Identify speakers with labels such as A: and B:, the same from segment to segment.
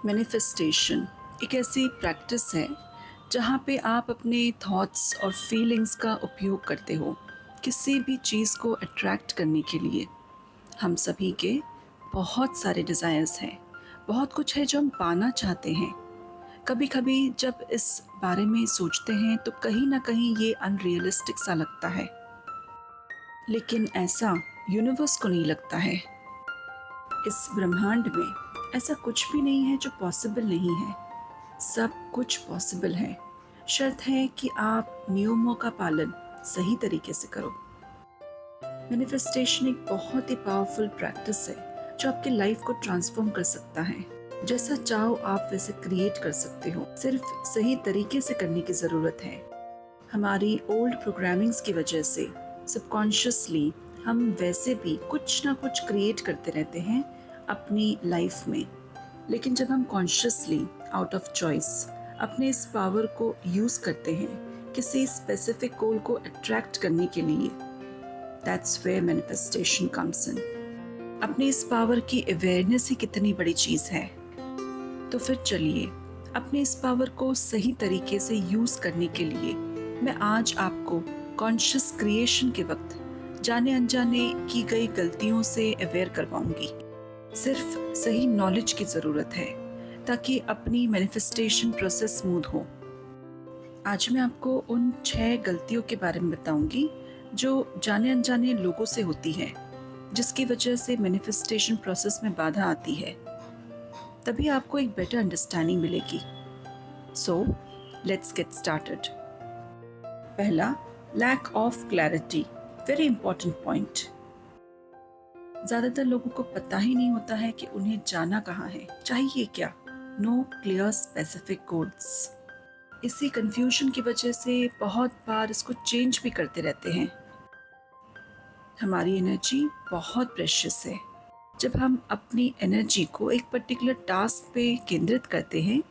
A: Manifestation एक ऐसी practice है जहाँ पे आप अपने थॉट्स और फीलिंग्स का उपयोग करते हो किसी भी चीज़ को अट्रैक्ट करने के लिए। हम सभी के बहुत सारे डिज़ायर्स हैं, बहुत कुछ है जो हम पाना चाहते हैं। कभी कभी जब इस बारे में सोचते हैं तो कहीं ना कहीं ये अनरियलिस्टिक सा लगता है, लेकिन ऐसा यूनिवर्स को नहीं लगता है। इस ब्रह्मांड में ऐसा कुछ भी नहीं है जो पॉसिबल नहीं है। सब कुछ पॉसिबल है। शर्त है कि आप नियमों का पालन सही तरीके से करो। मैनिफेस्टेशन एक बहुत ही पावरफुल प्रैक्टिस है जो आपकी लाइफ को ट्रांसफॉर्म कर सकता है। जैसा चाहो आप वैसे क्रिएट कर सकते हो, सिर्फ सही तरीके से करने की ज़रूरत है। हमारी ओल्ड प्रोग्रामिंग्स की वजह से सबकॉन्शियसली हम वैसे भी कुछ ना कुछ क्रिएट करते रहते हैं अपनी लाइफ में। लेकिन जब हम कॉन्शियसली आउट ऑफ चॉइस अपने इस पावर को यूज़ करते हैं किसी स्पेसिफिक गोल को अट्रैक्ट करने के लिए, that's where manifestation comes in. अपनी इस पावर की अवेयरनेस ही कितनी बड़ी चीज़ है। तो फिर चलिए अपने इस पावर को सही तरीके से यूज़ करने के लिए मैं आज आपको कॉन्शियस क्रिएशन के वक्त जाने अनजाने की गई गलतियों से अवेयर करवाऊंगी। सिर्फ सही नॉलेज की ज़रूरत है ताकि अपनी मैनिफेस्टेशन प्रोसेस स्मूथ हो। आज मैं आपको उन 6 गलतियों के बारे में बताऊंगी जो जाने अनजाने लोगों से होती है, जिसकी वजह से मैनिफेस्टेशन प्रोसेस में बाधा आती है। तभी आपको एक बेटर अंडरस्टैंडिंग मिलेगी। So let's get started. पहला, lack of clarity. Very important point. ज़्यादातर लोगों को पता ही नहीं होता है कि उन्हें जाना कहाँ है, चाहिए क्या। No clear specific goals. इसी कंफ्यूजन की वजह से बहुत बार इसको चेंज भी करते रहते हैं। हमारी एनर्जी बहुत प्रेशियस है। जब हम अपनी एनर्जी को एक पर्टिकुलर टास्क पे केंद्रित करते हैं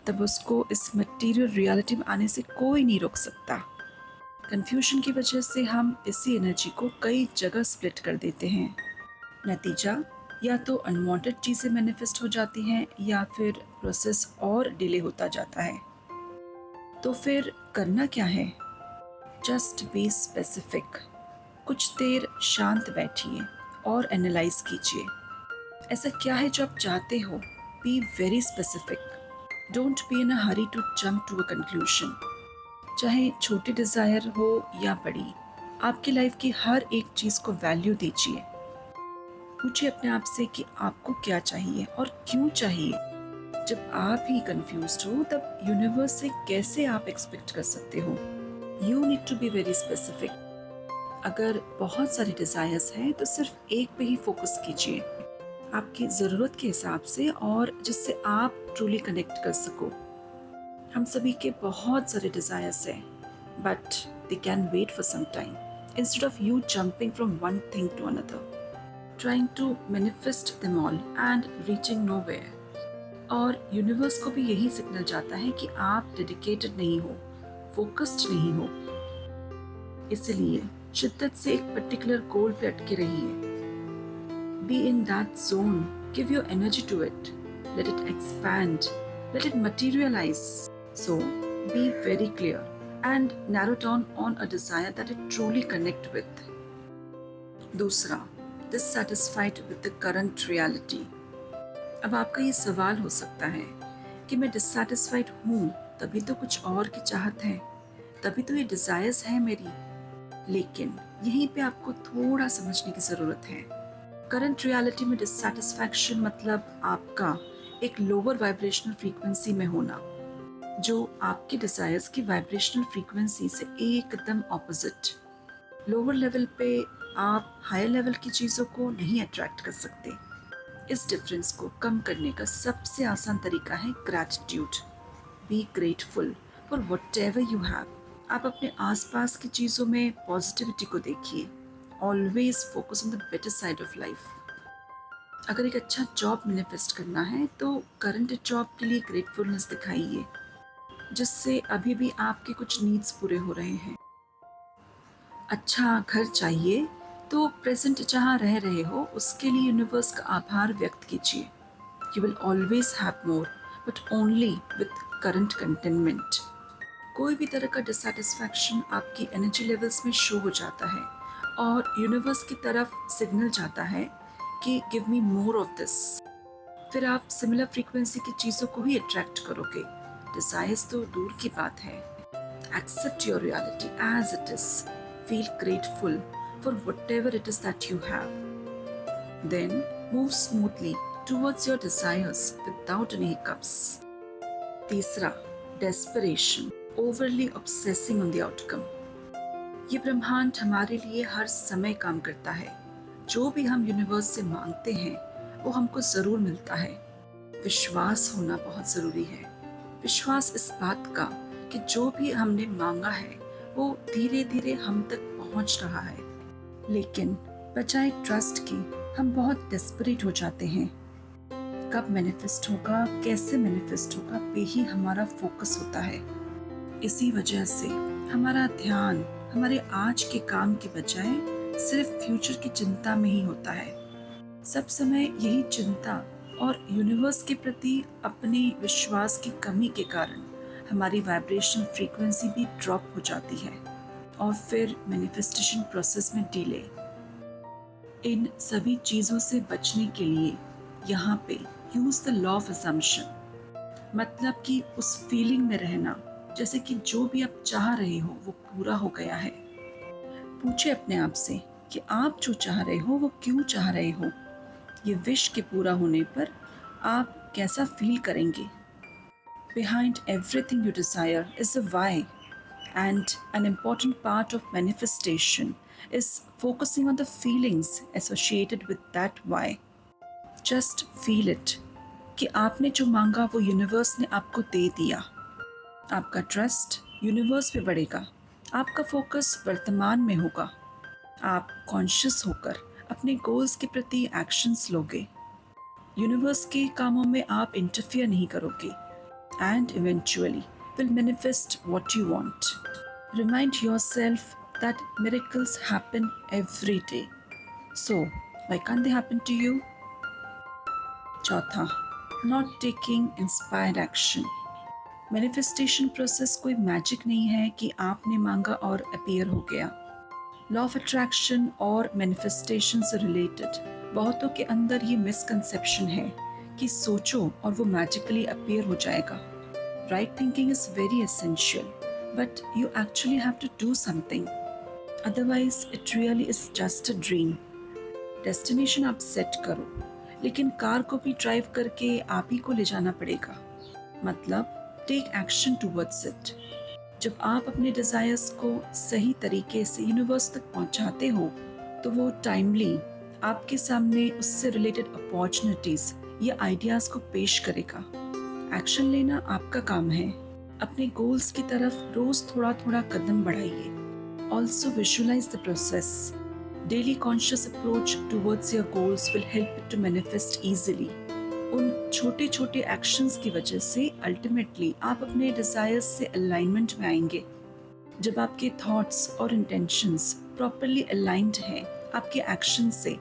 A: तब उसको इस मटेरियल रियलिटी में आने से कोई नहीं रोक सकता। कंफ्यूजन की वजह से हम इसी एनर्जी को कई जगह स्प्लिट कर देते हैं। नतीजा, या तो अनवांटेड चीज़ें मैनिफेस्ट हो जाती हैं या फिर प्रोसेस और डिले होता जाता है। तो फिर करना क्या है? Just be specific. कुछ देर शांत बैठिए और एनालाइज कीजिए। ऐसा क्या है जो आप चाहते हो? Be very specific. Don't be in a hurry to jump to a conclusion. चाहे छोटी डिज़ायर हो या बड़ी, आपकी लाइफ की हर एक चीज़ को वैल्यू दीजिए। पूछिए अपने आप से कि आपको क्या चाहिए और क्यों चाहिए। जब आप ही कंफ्यूज्ड हो तब यूनिवर्स से कैसे आप एक्सपेक्ट कर सकते हो? You need to be very specific. अगर बहुत सारे डिज़ायर्स हैं तो सिर्फ एक पे ही फोकस कीजिए, आपकी ज़रूरत के हिसाब से और जिससे आप ट्रूली कनेक्ट कर सको। हम सभी के बहुत सारे डिज़ायर्स हैं, but they can wait for some time instead of you jumping from one thing to another, trying to manifest them all and reaching nowhere। और यूनिवर्स को भी यही सिग्नल जाता है कि आप डेडिकेटेड नहीं हो, फोकस्ड नहीं हो। इसलिए शिद्दत से एक पर्टिकुलर गोल पे अटके रहिए। Be in that zone, give your energy to it, let it expand, let it materialize. So be very clear and narrow down on a desire that it truly connect with. दूसरा, dissatisfied with the current reality। अब आपका ये सवाल हो सकता है कि मैं डिससेटिस्फाइड हूँ तभी तो कुछ और की चाहत है, तभी तो ये डिजायर्स है मेरी। लेकिन यहीं पे आपको थोड़ा समझने की ज़रूरत है। करंट रियलिटी में डिससेटिस्फैक्शन मतलब आपका एक लोअर वाइब्रेशनल फ्रीक्वेंसी में होना, जो आपके डिजायर्स की वाइब्रेशनल फ्रीक्वेंसी से एकदम ऑपोजिट। लोअर लेवल पे आप हायर लेवल की चीज़ों को नहीं अट्रैक्ट कर सकते। इस डिफरेंस को कम करने का सबसे आसान तरीका है gratitude. Be grateful for whatever you have. आप अपने आसपास की चीज़ों में पॉजिटिविटी को देखिए। Always focus on the better side of life. अगर एक अच्छा जॉब मैनिफेस्ट करना है तो करंट जॉब के लिए ग्रेटफुलनेस दिखाइए, जिससे अभी भी आपके कुछ नीड्स पूरे हो रहे हैं। अच्छा घर चाहिए तो प्रेजेंट जहाँ रह रहे हो उसके लिए यूनिवर्स का आभार व्यक्त कीजिए। You will always have more, but only with current contentment. कोई भी तरह का डिससेटिस्फैक्शन आपकी एनर्जी लेवल्स में शो हो जाता है और यूनिवर्स की तरफ सिग्नल जाता है कि give me more of this. फिर आप सिमिलर फ्रीक्वेंसी की चीज़ों को ही अट्रैक्ट करोगे। डिजायर्स तो दूर की बात है। Accept your reality as it is. Feel grateful for whatever it is that you have. Then move smoothly towards your desires without any hiccups. तीसरा, desperation, overly obsessing on the outcome. ये ब्रह्मांड हमारे लिए हर समय काम करता है। जो भी हम यूनिवर्स से मांगते हैं वो हमको ज़रूर मिलता है। विश्वास होना बहुत ज़रूरी है। विश्वास इस बात का कि जो भी हमने मांगा है वो धीरे धीरे हम तक पहुंच रहा है। लेकिन बजाय ट्रस्ट के हम बहुत डेस्परेट हो जाते हैं। कब मैनिफेस्ट होगा, कैसे मैनिफेस्ट होगा पे ही हमारा फोकस होता है। इसी वजह से हमारा ध्यान हमारे आज के काम के बजाय सिर्फ फ्यूचर की चिंता में ही होता है। सब समय यही चिंता और यूनिवर्स के प्रति अपने विश्वास की कमी के कारण हमारी वाइब्रेशन फ्रीक्वेंसी भी ड्रॉप हो जाती है और फिर मैनिफेस्टेशन प्रोसेस में डिले। इन सभी चीज़ों से बचने के लिए यहाँ पे use the law of assumption, मतलब कि उस फीलिंग में रहना जैसे कि जो भी आप चाह रहे हो वो पूरा हो गया है। पूछे अपने आप से कि आप जो चाह रहे हो वो क्यों चाह रहे हो। ये विश के पूरा होने पर आप कैसा फील करेंगे। Behind everything you desire is a why, and an important part of manifestation is focusing on the feelings associated with that why. Just feel it कि आपने जो मांगा वो यूनिवर्स ने आपको दे दिया। आपका ट्रस्ट यूनिवर्स पे बढ़ेगा। आपका फोकस वर्तमान में होगा। आप कॉन्शियस होकर अपने गोल्स के प्रति एक्शंस लोगे। यूनिवर्स के कामों में आप इंटरफियर नहीं करोगे and eventually will manifest what you want. Remind yourself that miracles happen every day. So, why can't they happen to you? चौथा, not taking inspired action. Manifestation process कोई मैजिक नहीं है कि आपने मांगा और अपीयर हो गया। लॉ ऑफ अट्रैक्शन और मैनिफेस्टेशन से रिलेटेड बहुतों के अंदर ये मिसकंसेप्शन है कि सोचो और वो मैजिकली अपीयर हो जाएगा। Right thinking is very essential, but you actually have to do something, otherwise it really is just a dream. Destination आप सेट करो, लेकिन कार को भी ड्राइव करके आप ही को ले जाना पड़ेगा। मतलब टेक एक्शन टूवर्ड्स इट। जब आप अपने डिजायर्स को सही तरीके से यूनिवर्स तक पहुंचाते हो तो वो टाइमली आपके सामने उससे रिलेटेड अपॉर्चुनिटीज या आइडियाज को पेश करेगा। एक्शन लेना आपका काम है। अपने गोल्स की तरफ रोज थोड़ा थोड़ा कदम बढ़ाइए। Also visualize the process. Daily conscious approach towards your goals will help it to manifest easily. उन छोटे छोटे एक्शंस की वजह से अल्टीमेटली आप अपने डिजायर्स से अलाइनमेंट में आएंगे। जब आपके थॉट्स और इंटेंशंस प्रॉपरली अलाइंड हैं आपके एक्शन से,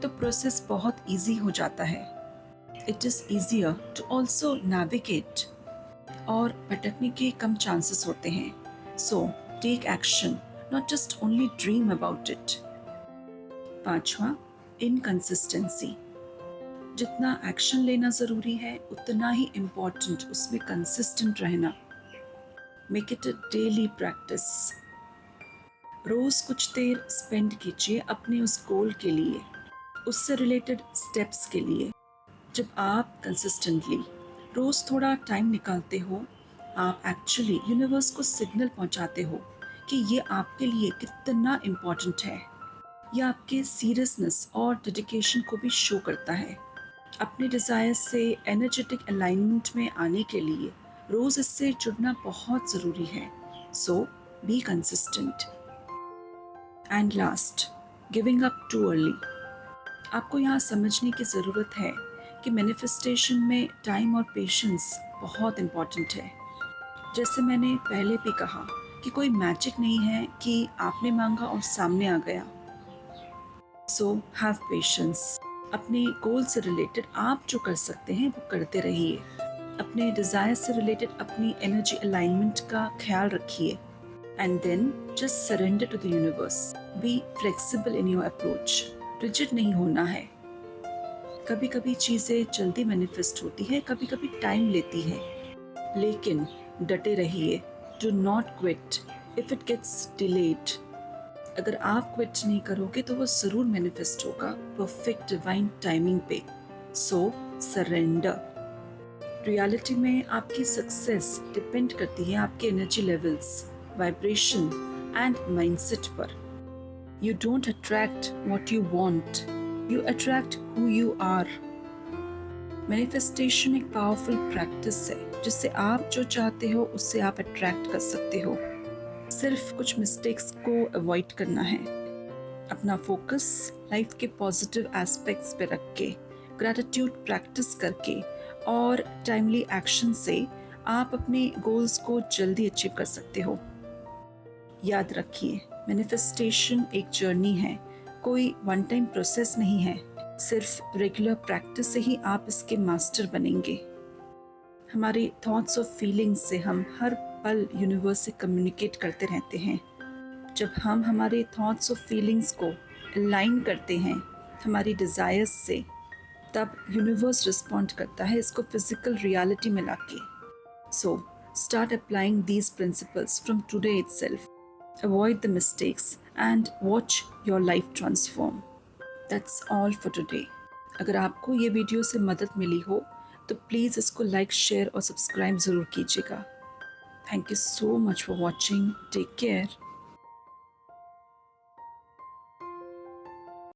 A: तो प्रोसेस बहुत इजी हो जाता है। It is easier to also navigate और भटकने के कम चांसेस होते हैं। So take action, not just only dream about it. पांचवा, इनकंसिस्टेंसी। जितना एक्शन लेना ज़रूरी है उतना ही इम्पॉर्टेंट उसमें कंसिस्टेंट रहना। Make it a daily practice. रोज़ कुछ देर स्पेंड कीजिए अपने उस गोल के लिए, उससे रिलेटेड स्टेप्स के लिए। जब आप कंसिस्टेंटली रोज़ थोड़ा टाइम निकालते हो, आप एक्चुअली यूनिवर्स को सिग्नल पहुंचाते हो कि ये आपके लिए कितना इम्पॉर्टेंट है। यह आपके सीरियसनेस और डेडिकेशन को भी शो करता है। अपने डिज़ायर से एनर्जेटिक अलाइनमेंट में आने के लिए रोज़ इससे जुड़ना बहुत ज़रूरी है। So be consistent. And last, giving up too early. आपको यहाँ समझने की ज़रूरत है कि मैनिफेस्टेशन में टाइम और पेशेंस बहुत इम्पॉर्टेंट है। जैसे मैंने पहले भी कहा कि कोई मैजिक नहीं है कि आपने मांगा और सामने आ गया। So have patience. अपने गोल से रिलेटेड आप जो कर सकते हैं वो करते रहिए। अपने डिज़ायर से रिलेटेड अपनी एनर्जी अलाइनमेंट का ख्याल रखिए। And then just surrender to the universe. Be flexible in your approach. Rigid नहीं होना है। कभी कभी चीज़ें जल्दी मैनिफेस्ट होती है, कभी कभी टाइम लेती है, लेकिन डटे रहिए। Do not quit if it gets delayed. अगर आप क्विट नहीं करोगे तो वो ज़रूर मैनिफेस्ट होगा परफेक्ट डिवाइन टाइमिंग पे। सो सरेंडर। रियलिटी में आपकी सक्सेस डिपेंड करती है आपके energy levels, vibration and mindset पर। You don't attract what you want, you attract who you are. Manifestation एक पावरफुल प्रैक्टिस है जिससे आप जो चाहते हो उससे आप अट्रैक्ट कर सकते हो। सिर्फ कुछ मिस्टेक्स को अवॉइड करना है। अपना फोकस लाइफ के पॉजिटिव एस्पेक्ट्स पे रख के, ग्रैटिट्यूड प्रैक्टिस करके और टाइमली एक्शन से आप अपने गोल्स को जल्दी अचीव कर सकते हो। याद रखिए, मैनिफेस्टेशन एक जर्नी है, कोई वन टाइम प्रोसेस नहीं है। सिर्फ रेगुलर प्रैक्टिस से ही आप इसके मास्टर बनेंगे। हमारे थॉट्स और फीलिंग्स से हम हर पल यूनिवर्स से कम्युनिकेट करते रहते हैं। जब हम हमारे थॉट्स और फीलिंग्स को अलाइन करते हैं हमारी डिज़ायर्स से, तब यूनिवर्स रिस्पॉन्ड करता है इसको फिजिकल रियलिटी में लाके। So start applying these principles from today itself. Avoid the mistakes and watch your life transform. That's all for today. अगर आपको ये वीडियो से मदद मिली हो तो प्लीज़ इसको लाइक, शेयर और सब्सक्राइब ज़रूर कीजिएगा। Thank you so much for watching. Take care.